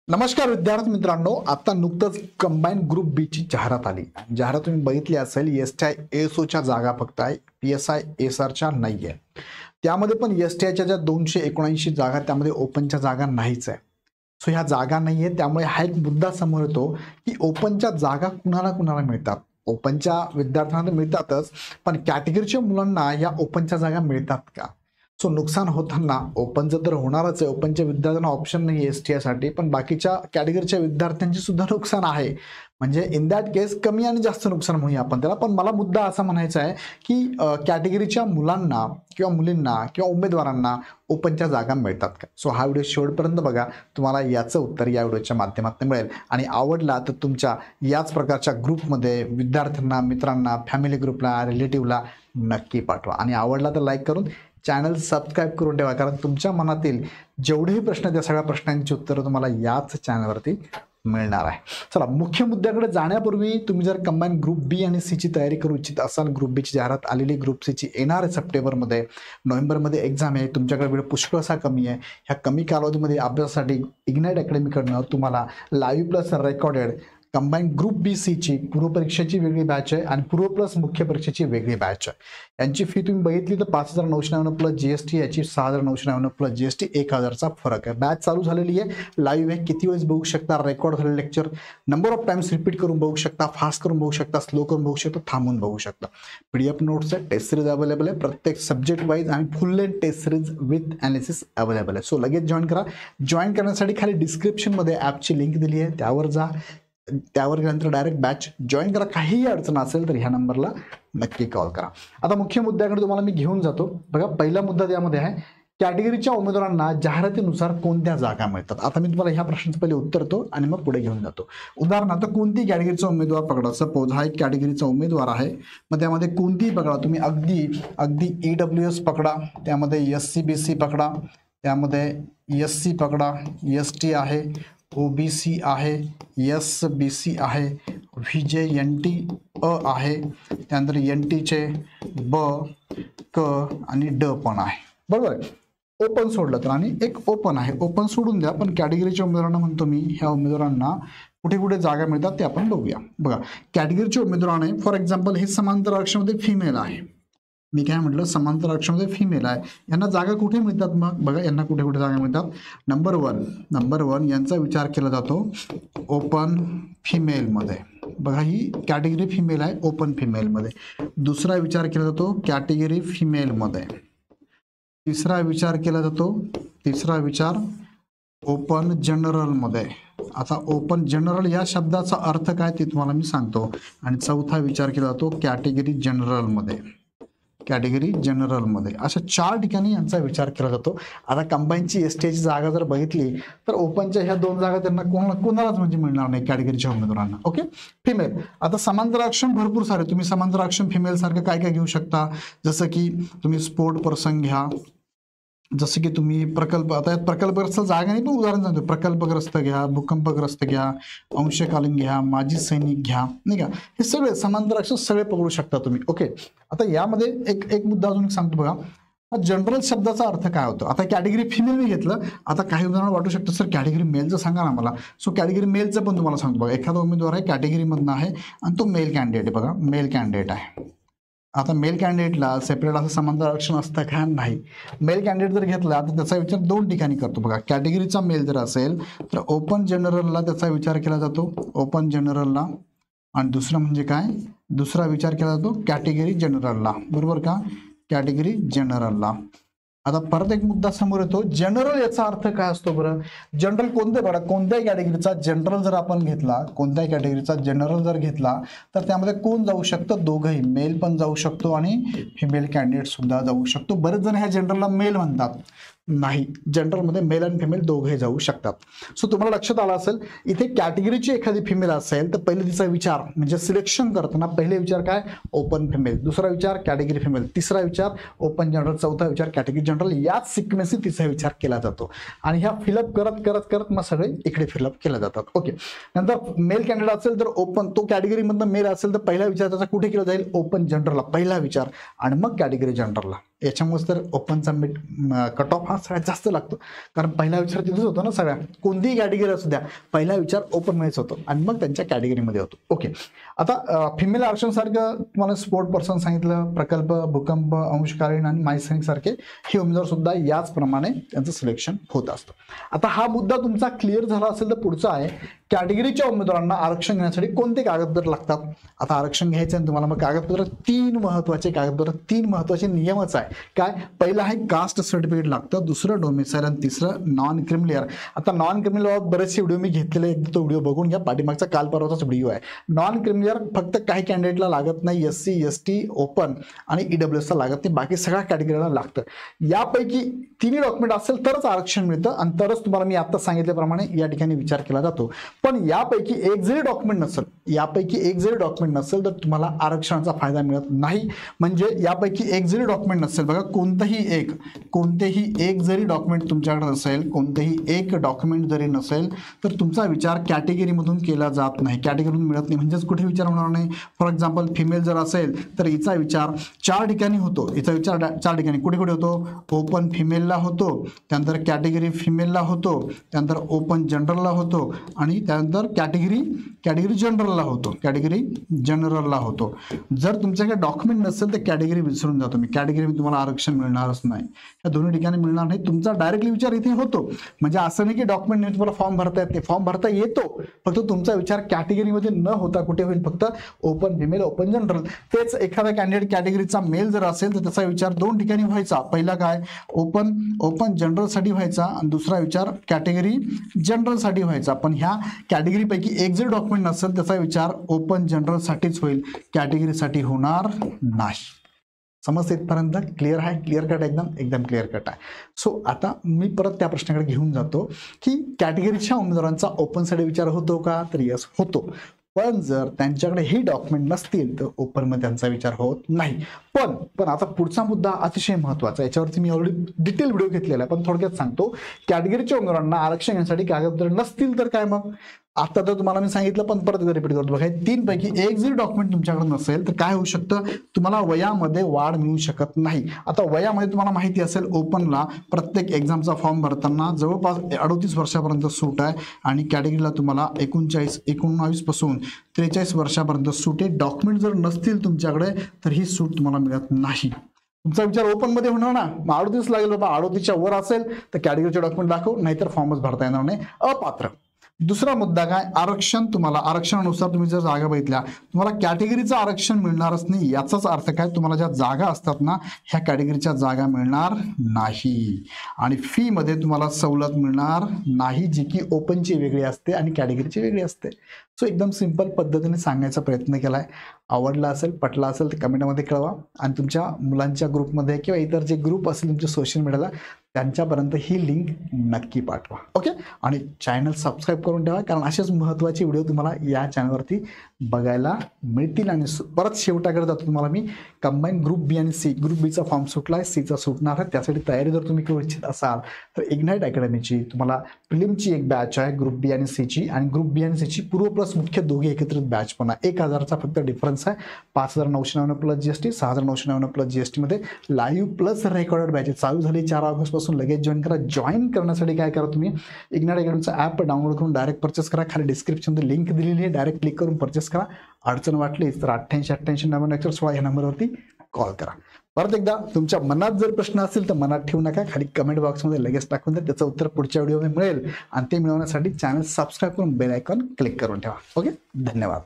नमस्कार विद्यार्थी मित्रांनो, आता नुकतंच कंबाईन ग्रुप बी ची जाहिरात आली. जाहिरात तुम्ही बघितली असेल. एसटीआय एसओच्या जागा फक्त आहे, पीएसआय एसआरच्या नाहीये. त्यामध्ये पण एसटीआयच्या ज्या 279 जागा त्यामध्ये ओपनच्या जागा नाहीच आहे. सो ह्या जागा नाहीये, त्यामुळे हा एक मुद्दा समोर येतो की ओपनच्या जागा कुणाला कुणाला मिळतात. ओपनच्या विद्यार्थ्यांना मिळतातच, पण कॅटेगरीच्या मुलांना या ओपनच्या जागा मिळतात का? सो नुकसान होताना ओपनचं तर होणारच आहे. ओपनच्या विद्यार्थ्यांना ऑप्शन नाही आहे एसटीआय साठी, पण बाकीच्या कॅटेगरीच्या विद्यार्थ्यांची सुद्धा नुकसान आहे. म्हणजे इन दॅट केस कमी आणि जास्त नुकसान म्हणूया आपण त्याला. पण मला मुद्दा असा म्हणायचा आहे की कॅटेगरीच्या मुलांना किंवा मुलींना किंवा उमेदवारांना ओपनच्या जागा मिळतात का? सो हा व्हिडिओ शेवटपर्यंत बघा, तुम्हाला याचं उत्तर या व्हिडिओच्या माध्यमातून मिळेल. आणि आवडला तर तुमच्या याच प्रकारच्या ग्रुपमध्ये विद्यार्थ्यांना, मित्रांना, फॅमिली ग्रुपला, रिलेटिव्हला नक्की पाठवा. आणि आवडला तर लाईक करून चॅनल सबस्क्राईब करून ठेवा, कारण तुमच्या मनातील जेवढेही प्रश्न त्या सगळ्या प्रश्नांची उत्तरं तुम्हाला याच चॅनलवरती मिळणार आहे. चला, मुख्य मुद्द्याकडे जाण्यापूर्वी तुम्ही जर कंबाईन ग्रुप बी आणि सी ची तयारी करू इच्छित असाल, ग्रुप बी ची जाहिरात आलेली, ग्रुप सी ची येणार आहे सप्टेंबरमध्ये, नोव्हेंबरमध्ये एक्झाम आहे, तुमच्याकडे वेळ पुष्कळसा कमी आहे. ह्या कमी कालावधीमध्ये अभ्यासासाठी इग्नाइट अकॅडमीकडनं तुम्हाला live plus recorded combine group B C ची पूर्वपरीक्षेची वेगळी बॅच आहे आणि पूर्व प्लस मुख्य परीक्षेची वेगळी बॅच आहे. यांची फी तुम्ही बघितली तर 5,999 प्लस जीएसटी, याची 6,999 प्लस जीएसटी, 1,000चा फरक आहे. बॅच चालू झालेली आहे, लाईव्ह आहे, किती वेळेस बघू शकता, रेकॉर्ड झालेले lecture number of times repeat करून बघू शकता, फास्ट करून बघू शकता, स्लो करून बघू शकता, थांबून बघू शकता. पीडीएफ नोट्स आहे, टेस्ट सिरीज अवेलेबल आहे, प्रत्येक सब्जेक्ट वाईज आणि full length test series with analysis available आहे. सो लगेच जॉईन करा. जॉईन करण्यासाठी खाली डिस्क्रिप्शनमध्ये ॲपची लिंक दिली आहे, त्यावर जा. त्यावर गेल्यानंतर डायरेक्ट बॅच जॉईन करा. काहीही अडचण असेल तर ह्या नंबरला नक्की कॉल करा. आता मुख्य मुद्द्याकडे तुम्हाला मी घेऊन जातो. बघा, पहिला मुद्दा त्यामध्ये आहे कॅटेगरीच्या उमेदवारांना जाहिरातीनुसार कोणत्या जागा मिळतात. आता मी तुम्हाला ह्या प्रश्नाचं पहिले उत्तरतो आणि मग पुढे घेऊन जातो. उदाहरणार्थ, कोणती कॅटेगरीचा उमेदवार पकडा. सपोज हा एक कॅटेगरीचा उमेदवार आहे, मग त्यामध्ये कोणतीही पकडा तुम्ही. अगदी EWS पकडा, त्यामध्ये SCBC पकडा, त्यामध्ये SC पकडा, ST आहे, OBC आहे, SBC आहे, VJNT आहे, त्यानंतर NTचे ब, क आणि ड पण आहे. बरोबर आहे. ओपन सोडलं तर, आणि एक ओपन आहे, ओपन सोडून द्या. पण कॅटेगरीच्या उमेदवारांना म्हणतो मी, ह्या उमेदवारांना कुठे कुठे जागा मिळतात ते आपण बघूया. बघा, कॅटेगरीच्या उमेदवाराने फॉर एक्झाम्पल हे समांतर आरक्षणामध्ये फिमेल आहे. मी काय म्हटलं, समांतर आरक्षणामध्ये फिमेल आहे, यांना जागा कुठे मिळतात? मग बघा, यांना कुठे कुठे जागा मिळतात. नंबर वन यांचा विचार केला जातो ओपन फिमेलमध्ये. बघा, ही कॅटेगरी फिमेल आहे, ओपन फिमेलमध्ये. दुसरा विचार केला जातो कॅटेगरी फिमेलमध्ये. तिसरा विचार ओपन जनरलमध्ये. आता ओपन जनरल या शब्दाचा अर्थ काय ते तुम्हाला मी सांगतो. आणि चौथा विचार केला जातो कॅटेगरी जनरलमध्ये. अशा 4 ठिकाणी यांचा विचार केला जातो. आता कंबाईनची एसटीआयची जागा जर बघितली तर ओपनच्या ह्या 2 जागा त्यांना कोणालाच म्हणजे मिळणार नाही कॅटेगरीच्या उमेदवारांना. Okay, female. आता समांतर आरक्षण भरपूर सारे, तुम्ही समांतर आरक्षण फिमेल सारखं काय काय घेऊ शकता. जसं की तुम्ही स्पोर्ट पर्सन घ्या, जसं की तुम्ही प्रकल्प, आता यात प्रकल्पग्रस्त जागा नाही, पण उदाहरण सांगतो. प्रकल्पग्रस्त घ्या, भूकंपग्रस्त घ्या, अंशकालीन घ्या, माजी सैनिक घ्या, नाही का. हे सगळे समांतर आरक्षण सगळे पकडू शकता तुम्ही. ओके, आता यामध्ये एक मुद्दा अजून सांगतो. बघा, जनरल शब्दाचा अर्थ काय होतो. आता कॅटेगरी फिमेल मी घेतलं. आता काही उदाहरण वाटू शकतं, सर कॅटेगरी मेलचं सांगा ना मला. सो कॅटेगरी मेलचं पण तुम्हाला सांगतो. बघा, एखादा उमेदवार आहे कॅटेगरीमधनं आहे आणि तो मेल कॅन्डिडेट आहे. बघा, मेल कॅन्डिडेट आहे. आता मेल कॅन्डिडेटला सेपरेट असं समांतर आरक्षण असतं का? नाही. मेल कॅन्डिडेट जर घेतला तर त्याचा विचार 2 ठिकाणी करतो. बघा, कॅटेगरीचा मेल जर असेल तर ओपन जनरलला त्याचा विचार केला जातो, ओपन जनरलला. आणि दुसरं म्हणजे काय, दुसरा विचार केला जातो कॅटेगरी जनरलला. बरोबर का? कॅटेगरी जनरलला. आता परत एक मुद्दा समोर येतो, जनरल याचा अर्थ काय असतो बरं. जनरल कोणते, बघा, कोणत्याही कॅटेगरीचा जनरल जर आपण घेतला, कोणत्याही कॅटेगरीचा जनरल जर घेतला तर त्यामध्ये कोण जाऊ शकतं? दोघंही, मेल पण जाऊ शकतो आणि फिमेल कॅन्डिडेट सुद्धा जाऊ शकतो. बरेच जण ह्या जनरलला मेल म्हणतात. नाही, जनरलमध्ये मेल आणि फिमेल दोघे जाऊ शकतात. सो तुम्हाला लक्षात आलं असेल, इथे कॅटेगरीची एखादी फिमेल असेल तर पहिले तिचा विचार म्हणजे सिलेक्शन करताना पहिले विचार काय, ओपन फिमेल. दुसरा विचार कॅटेगरी फिमेल. तिसरा विचार ओपन जनरल. चौथा विचार कॅटेगरी जनरल. याच सिक्वेन्सने तिचा विचार केला जातो आणि ह्या फिलअप करत मग सगळे इकडे फिलअप केले जातात. ओके, नंतर मेल कॅन्डिडेट असेल तर ओपन, तो कॅटेगरीमधनं मेल असेल तर पहिला विचार त्याचा कुठे केला जाईल? ओपन जनरलला पहिला विचार, आणि मग कॅटेगरी जनरलला. याच्यामुळे तर ओपनचा कट ऑफ हा सगळ्यात जास्त लागतो, कारण पहिला विचार तिथेच होतो ना. सगळ्या कोणतीही कॅटेगरी असू द्या, पहिला विचार ओपनमध्येच होतो आणि मग त्यांच्या कॅटेगरीमध्ये होतो. ओके, आता फिमेल आरक्षण सारखं तुम्हाला स्पोर्ट पर्सन सांगितलं, प्रकल्प, भूकंप, अंशकालीन आणि मायसैनिक सारखे हे उमेदवार सुद्धा याचप्रमाणे त्यांचं सिलेक्शन होत असतं. आता हा मुद्दा तुमचा क्लिअर झाला असेल तर पुढचा आहे, कॅटेगरीच्या उमेदवारांना आरक्षण घेण्यासाठी कोणते कागदपत्र लागतात. आता आरक्षण घ्यायचं आहे तुम्हाला, मग कागदपत्र तीन महत्वाचे नियमच आहे. काय, पहिलं आहे कास्ट सर्टिफिकेट लागतं, दुसरं डोमिसाईल आणि तिसरं नॉन क्रिमिलियर. आता नॉन क्रिमिलियर बरेचसे व्हिडिओ मी घेतलेले, एकदा तो व्हिडिओ बघून घ्या, पाठीमागचा काल परवाचाच व्हिडिओ आहे. नॉन क्रिमिलियर फक्त काही कॅन्डिडेटला लागत नाही, SC ST ओपन आणि EWS ला लागत नाही, बाकी सगळ्या कॅटेगरीला लागतं. यापैकी तिन्ही डॉक्युमेंट असेल तरच आरक्षण मिळतं आणि तरच तुम्हाला मी आता सांगितल्याप्रमाणे या ठिकाणी विचार केला जातो. पण यापैकी एक जरी डॉक्युमेंट नसेल तर तुम्हाला आरक्षणाचा फायदा मिळत नाही. म्हणजे यापैकी एक जरी डॉक्युमेंट नसेल, बघा कोणतेही एक जरी डॉक्युमेंट तुमच्याकडे नसेल, कोणतेही एक डॉक्युमेंट जरी नसेल तर तुमचा विचार कॅटेगरीमधून केला जात नाही, कॅटेगरीमधून मिळत नाही. म्हणजेच कुठे विचार होणार नाही. फॉर एक्झाम्पल फिमेल जर असेल तर हिचा विचार 4 ठिकाणी होतो, हिचा विचार 4 ठिकाणी कुठे कुठे होतो, ओपन फिमेलला होतो, त्यानंतर कॅटेगरी फिमेलला होतो, त्यानंतर ओपन जनरलला होतो आणि त्यानंतर कॅटेगरी जनरलला होतो. जर तुमच्याकडे डॉक्युमेंट नसेल तर कॅटेगरी विसरून जातो मी, कॅटेगरी तुम्हाला आरक्षण मिळणारच नाही, या दोन्ही ठिकाणी मिळणार नाही. तुमचा डायरेक्टली विचार इथे होतो. म्हणजे असं नाही की डॉक्युमेंट नाही तुम्हाला फॉर्म भरता येत नाही, फॉर्म भरता येतो, फक्त तुमचा विचार कॅटेगरीमध्ये न होता कुठे होईल, फक्त ओपन फिमेल, ओपन जनरल. तेच एखादा कॅन्डिडेट कॅटेगरीचा मेल जर असेल तर त्याचा विचार 2 ठिकाणी व्हायचा. पहिला काय, ओपन जनरल साठी व्हायचा आणि दुसरा विचार कॅटेगरी जनरल साठी व्हायचा. पण ह्या कॅटेगरी पैकी एक जर डॉक्युमेंट नसेल त्याचा विचार ओपन जनरल साठीच होईल, कॅटेगरीसाठी होणार नाही. समजते इथपर्यंत? क्लिअर आहे? क्लिअर कट, एकदम क्लिअर कट आहे. सो आता मी परत त्या प्रश्नाकडे घेऊन जातो की कॅटेगरीच्या उमेदवारांचा ओपनसाठी विचार होतो का, तर यस होतो. पण जर त्यांच्याकडे हे डॉक्युमेंट नसतील तर ओपनमध्ये त्यांचा विचार होत नाही. पण आता पुढचा मुद्दा अतिशय महत्वाचा, याच्यावरती मी ऑलरेडी डिटेल व्हिडिओ घेतलेला आहे, पण थोडक्यात सांगतो. कॅटेगरीच्या उमेदवारांना आरक्षण घेण्यासाठी कागदपत्र नसतील तर काय मग, आता तर तुम्हाला मी सांगितलं पण परत रिपीट करतो. बघा, 3 पैकी एक जरी डॉक्युमेंट तुमच्याकडे नसेल तर काय होऊ शकतं, तुम्हाला वयामध्ये वाढ मिळू शकत नाही. आता वयामध्ये तुम्हाला माहिती असेल ओपनला प्रत्येक एक्झामचा फॉर्म भरताना जवळपास 38 वर्षापर्यंत सूट आहे आणि कॅटेगरीला तुम्हाला 19 पासून 43 वर्षापर्यंत सूट आहे. डॉक्युमेंट जर नसतील तुमच्याकडे तर ही सूट तुम्हाला मिळत नाही. तुमचा विचार ओपन मध्ये होणार ना, मग 38 लागेल बाबा, 38च्या वर असेल तर कॅटेगरीचे डॉक्युमेंट दाखव, नाहीतर फॉर्मच भरता येणार नाही, अपात्र. दुसरा मुद्दा काय, आरक्षणानुसार तुम्ही जर जागा बघितल्या तुम्हाला कॅटेगरीचं आरक्षण मिळणारच नाही. याचाच अर्थ काय, तुम्हाला ज्या जागा असतात ना ह्या कॅटेगरीच्या जागा मिळणार नाही आणि फी मध्ये तुम्हाला सवलत मिळणार नाही, जी की ओपनची वेगळी असते आणि कॅटेगरीची वेगळी असते. सो एकदम सिंपल पद्धतीने सांगायचा प्रयत्न केलाय. आवडला असेल, पटला असेल तर कमेंटमध्ये कळवा आणि तुमच्या मुलांच्या ग्रुपमध्ये किंवा इतर जे ग्रुप असतील तुमच्या सोशल मीडियाला त्यांच्यापर्यंत ही लिंक नक्की पाठवा. ओके, आणि चॅनल सबस्क्राईब करून ठेवा, कारण असेच महत्त्वाचे व्हिडिओ तुम्हाला या चॅनलवरती बघायला मिळतील. आणि परत शेवटाकडे जातो तुम्हाला मी, कंबाईन ग्रुप बी आणि सी. ग्रुप बीचा फॉर्म सुटला आहे, सीचा सुटणार आहे. त्यासाठी तयारी जर तुम्ही करू इच्छित असाल तर इग्नाइट अकॅडमीची तुम्हाला प्रिलिमची एक बॅच आहे ग्रुप बी आणि सीची, आणि ग्रुप बी आणि सीची पूर्व प्लस मुख्य दोघे एकत्रित बॅच पण आहे. 1000चा फक्त डिफरन्स आहे. 5999 प्लस GST, 6999 प्लस GST मध्ये लाईव्ह प्लस रेकॉर्डेड बॅचेस चालू झाली 4 ऑगस्ट पासून. लगेच जॉईन करा. जॉईन करण्यासाठी काय करा, तुम्ही इग्नाइट अकॅडमीचा ॲप डाउनलोड करून डायरेक्ट परचेस करा. खाली डिस्क्रिप्शनमध्ये लिंक दिलेली आहे, डायरेक्ट क्लिक करून परचेस करा. अडचण वाटलीच तर 88 या नंबरवरती कॉल करा. परत एकदा तुमच्या मनात जर प्रश्न असेल तर मनात ठेवू नका, खाली कमेंट बॉक्समध्ये लगेच टाकून द्या, त्याचं उत्तर पुढच्या व्हिडिओमध्ये मिळेल. आणि ते मिळवण्यासाठी चॅनल सबस्क्राईब करून बेल आयकॉन क्लिक करून ठेवा. ओके, धन्यवाद.